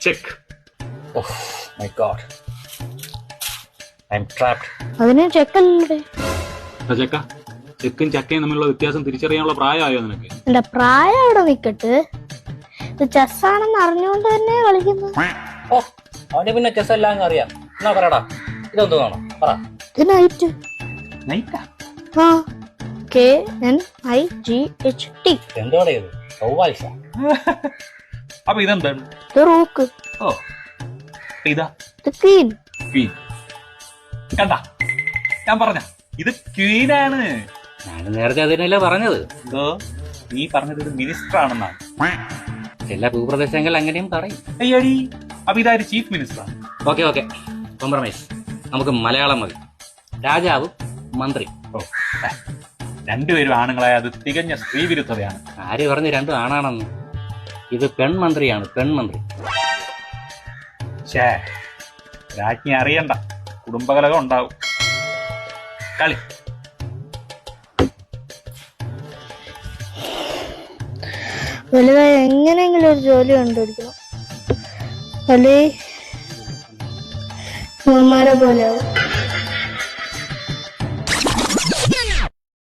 Check. Oh my God, I M trapped. അതിന് ചെക്കല്ലേ ചെക്ക, ചെക്കും ചക്കയും തമ്മിലുള്ള വ്യത്യാസം തിരിച്ചറിയാനുള്ള പ്രായമായോ നിനക്ക്? എന്റെ പ്രായം അവിടെ നിക്കട്ട്, ഇത് ചെസ്സാണെന്ന് അറിഞ്ഞുകൊണ്ട് തന്നെ കളിക്കുന്നു. ഓ, അവന് പിന്നെ ചെസ് എല്ലാം അറിയാം. എന്നാ പറയടാ, ഇതെന്തോന്നാണോ പറ. ഇത് നൈറ്റ്. നൈറ്റാ? ആ, KNIGHT. എന്തോടെ ഇത്? ചൊവ്വാഴ്ച. അപ്പൊ ഇതെന്താണ്? ഇത് റൂക്ക്. ഓ, ഇതാ ഇത് ക്വീൻ. ക്വീൻ. കണ്ട, ഞാൻ പറഞ്ഞ ഇത് ക്വീനാണ്. ഞാൻ നേരത്തെ അതിനല്ലേ പറഞ്ഞത്. എന്തോ നീ പറഞ്ഞത് ഇത് മിനിസ്റ്റർ ആണെന്നാണ്. ചില ഭൂപ്രദേശങ്ങൾ അങ്ങനെയും പറയും. അയ്യടി, അപ്പൊ ഇതായത് chief minister. Okay okay, compromise. നമുക്ക് മലയാളം മതി. രാജാവും മന്ത്രി. ഓ, രണ്ടുപേരും ആണുങ്ങളായ അത് തികഞ്ഞ സ്ത്രീ വിരുദ്ധതയാണ്. ആര് പറഞ്ഞു രണ്ടും ആണാണെന്ന്? ഇത് പെൺമന്ത്രിയാണ്, പെൺമന്ത്രി. ഛേ, രാജ്ഞി അറിയണ്ട, കുടുംബകലകം ഉണ്ടാവും. കളി. വലുതായി എങ്ങനെയെങ്കിലും ഒരു ജോലി കണ്ടുപിടിക്കണം, അല്ലേ ഇവന്മാരെ പോലെ ആവും.